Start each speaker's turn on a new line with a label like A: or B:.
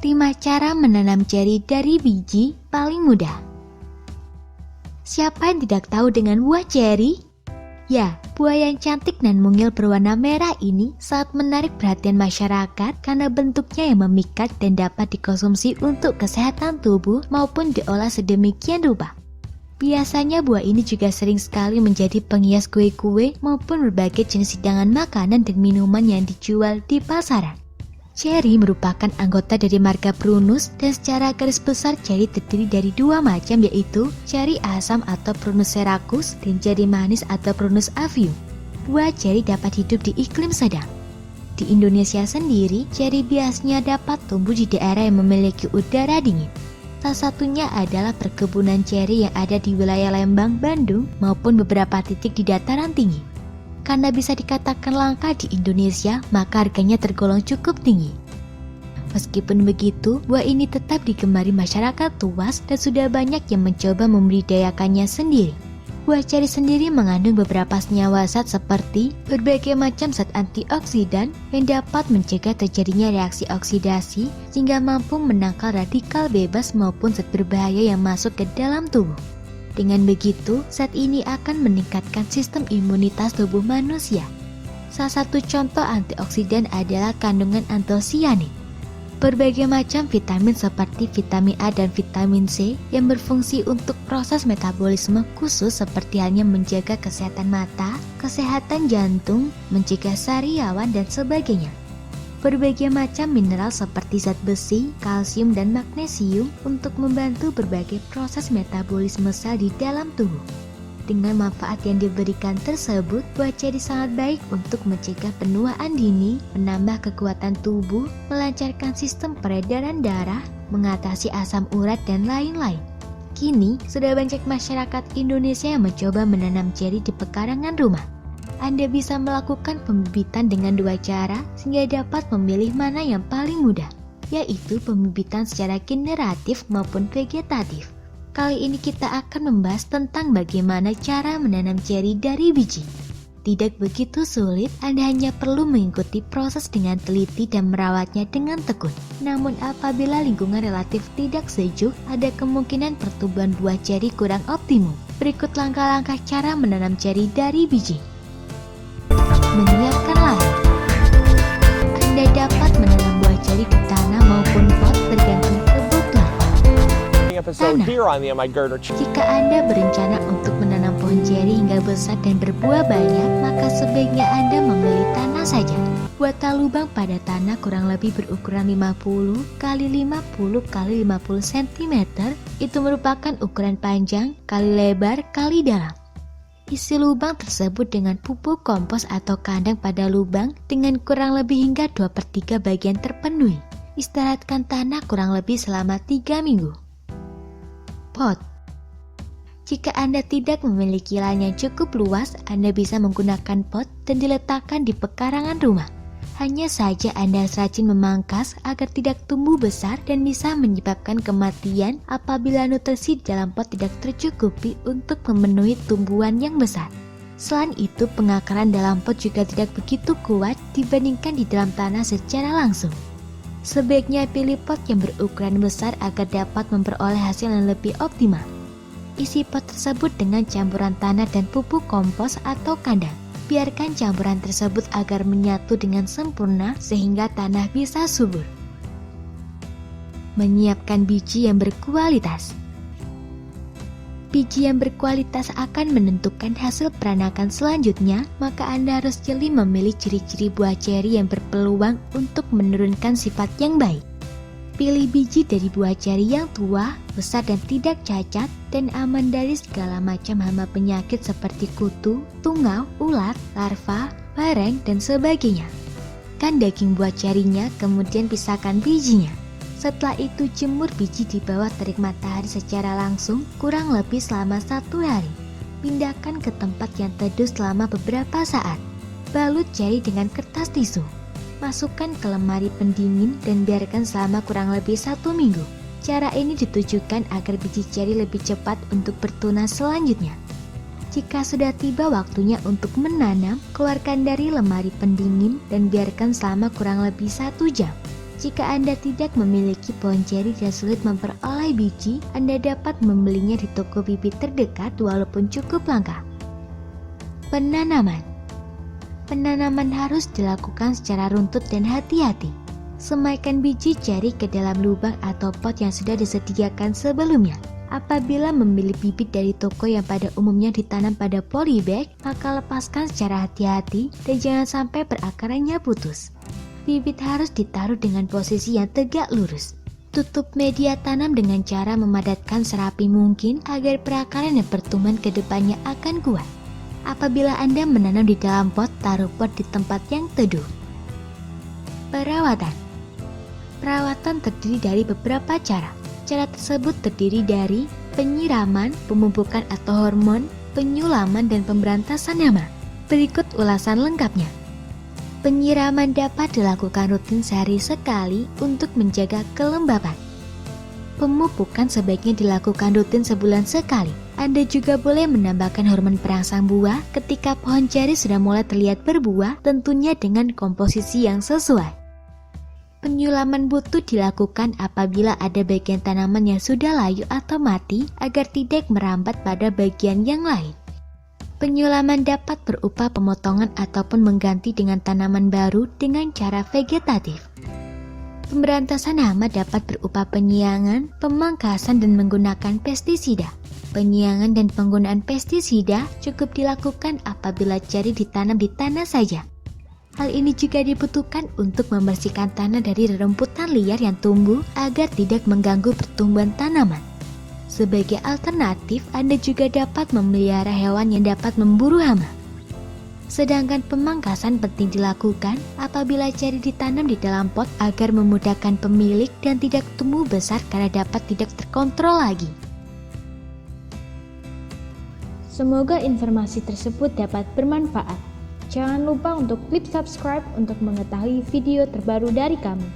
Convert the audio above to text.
A: 5 cara menanam ceri dari biji paling mudah. Siapa yang tidak tahu dengan buah ceri? Ya, buah yang cantik dan mungil berwarna merah ini sangat menarik perhatian masyarakat karena bentuknya yang memikat dan dapat dikonsumsi untuk kesehatan tubuh maupun diolah sedemikian rupa. Biasanya buah ini juga sering sekali menjadi penghias kue-kue maupun berbagai jenis hidangan makanan dan minuman yang dijual di pasaran. Ceri merupakan anggota dari marga Prunus dan secara garis besar ceri terdiri dari 2 macam, yaitu ceri asam atau Prunus seracus dan ceri manis atau Prunus avium. Buah ceri dapat hidup di iklim sedang. Di Indonesia sendiri, ceri biasanya dapat tumbuh di daerah yang memiliki udara dingin. Salah satunya adalah perkebunan ceri yang ada di wilayah Lembang, Bandung maupun beberapa titik di dataran tinggi. Karena bisa dikatakan langka di Indonesia, maka harganya tergolong cukup tinggi. Meskipun begitu, buah ini tetap digemari masyarakat luas dan sudah banyak yang mencoba membudidayakannya sendiri. Buah ceri sendiri mengandung beberapa senyawa zat seperti berbagai macam zat antioksidan yang dapat mencegah terjadinya reaksi oksidasi sehingga mampu menangkal radikal bebas maupun zat berbahaya yang masuk ke dalam tubuh. Dengan begitu, zat ini akan meningkatkan sistem imunitas tubuh manusia. Salah satu contoh antioksidan adalah kandungan antosianin. Berbagai macam vitamin seperti vitamin A dan vitamin C yang berfungsi untuk proses metabolisme khusus seperti halnya menjaga kesehatan mata, kesehatan jantung, mencegah sariawan dan sebagainya. Berbagai macam mineral seperti zat besi, kalsium, dan magnesium untuk membantu berbagai proses metabolisme sel di dalam tubuh. Dengan manfaat yang diberikan tersebut, buah ceri sangat baik untuk mencegah penuaan dini, menambah kekuatan tubuh, melancarkan sistem peredaran darah, mengatasi asam urat, dan lain-lain. Kini, sudah banyak masyarakat Indonesia yang mencoba menanam ceri di pekarangan rumah. Anda bisa melakukan pembibitan dengan 2 cara sehingga dapat memilih mana yang paling mudah, yaitu pembibitan secara generatif maupun vegetatif. Kali ini kita akan membahas tentang bagaimana cara menanam ceri dari biji. Tidak begitu sulit, Anda hanya perlu mengikuti proses dengan teliti dan merawatnya dengan tekun. Namun apabila lingkungan relatif tidak sejuk, ada kemungkinan pertumbuhan buah ceri kurang optimum. Berikut langkah-langkah cara menanam ceri dari biji. Menyiapkan lahan. Anda dapat menanam buah ceri di tanah maupun pot tergantung kebutuhan. Tanah. Jika Anda berencana untuk menanam pohon ceri hingga besar dan berbuah banyak, maka sebaiknya Anda memilih tanah saja. Buatlah lubang pada tanah kurang lebih berukuran 50 x 50 x 50 cm. Itu merupakan ukuran panjang kali lebar kali dalam. Isi lubang tersebut dengan pupuk kompos atau kandang pada lubang dengan kurang lebih hingga 2/3 bagian terpenuhi. Istirahatkan tanah kurang lebih selama 3 minggu. Pot. Jika Anda tidak memiliki lahan yang cukup luas, Anda bisa menggunakan pot dan diletakkan di pekarangan rumah. Hanya saja Anda harus rajin memangkas agar tidak tumbuh besar dan bisa menyebabkan kematian apabila nutrisi dalam pot tidak tercukupi untuk memenuhi tumbuhan yang besar. Selain itu, pengakaran dalam pot juga tidak begitu kuat dibandingkan di dalam tanah secara langsung. Sebaiknya pilih pot yang berukuran besar agar dapat memperoleh hasil yang lebih optimal. Isi pot tersebut dengan campuran tanah dan pupuk kompos atau kandang. Biarkan campuran tersebut agar menyatu dengan sempurna sehingga tanah bisa subur. Menyiapkan biji yang berkualitas. Biji yang berkualitas akan menentukan hasil peranakan selanjutnya, maka Anda harus jeli memilih ciri-ciri buah ceri yang berpeluang untuk menurunkan sifat yang baik. Pilih biji dari buah ceri yang tua, besar dan tidak cacat, dan aman dari segala macam hama penyakit seperti kutu, tungau, ulat, larva, bareng, dan sebagainya. Kan daging buah cerinya, kemudian pisahkan bijinya. Setelah itu jemur biji di bawah terik matahari secara langsung kurang lebih selama 1 hari. Pindahkan ke tempat yang teduh selama beberapa saat. Balut ceri dengan kertas tisu. Masukkan ke lemari pendingin dan biarkan selama kurang lebih 1 minggu. Cara ini ditujukan agar biji ceri lebih cepat untuk bertunas selanjutnya. Jika sudah tiba waktunya untuk menanam, keluarkan dari lemari pendingin dan biarkan selama kurang lebih 1 jam. Jika Anda tidak memiliki pohon ceri dan sulit memperoleh biji, Anda dapat membelinya di toko bibit terdekat walaupun cukup langka. Penanaman. Penanaman harus dilakukan secara runtut dan hati-hati. Semaikan biji ceri ke dalam lubang atau pot yang sudah disediakan sebelumnya. Apabila memilih bibit dari toko yang pada umumnya ditanam pada polybag, maka lepaskan secara hati-hati dan jangan sampai perakarannya putus. Bibit harus ditaruh dengan posisi yang tegak lurus. Tutup media tanam dengan cara memadatkan serapi mungkin agar perakaran dan pertumbuhan ke depannya akan kuat. Apabila Anda menanam di dalam pot, taruh pot di tempat yang teduh. Perawatan. Perawatan terdiri dari beberapa cara. Cara tersebut terdiri dari penyiraman, pemupukan atau hormon, penyulaman, dan pemberantasan hama. Berikut ulasan lengkapnya. Penyiraman dapat dilakukan rutin sehari sekali untuk menjaga kelembapan. Pemupukan sebaiknya dilakukan rutin sebulan sekali. Anda juga boleh menambahkan hormon perangsang buah ketika pohon ceri sudah mulai terlihat berbuah, tentunya dengan komposisi yang sesuai. Penyulaman butuh dilakukan apabila ada bagian tanaman yang sudah layu atau mati agar tidak merambat pada bagian yang lain. Penyulaman dapat berupa pemotongan ataupun mengganti dengan tanaman baru dengan cara vegetatif. Pemberantasan hama dapat berupa penyiangan, pemangkasan, dan menggunakan pestisida. Penyiangan dan penggunaan pestisida cukup dilakukan apabila ceri ditanam di tanah saja. Hal ini juga dibutuhkan untuk membersihkan tanah dari rerumputan liar yang tumbuh agar tidak mengganggu pertumbuhan tanaman. Sebagai alternatif, Anda juga dapat memelihara hewan yang dapat memburu hama. Sedangkan pemangkasan penting dilakukan apabila ceri ditanam di dalam pot agar memudahkan pemilik dan tidak tumbuh besar karena dapat tidak terkontrol lagi.
B: Semoga informasi tersebut dapat bermanfaat. Jangan lupa untuk klik subscribe untuk mengetahui video terbaru dari kami.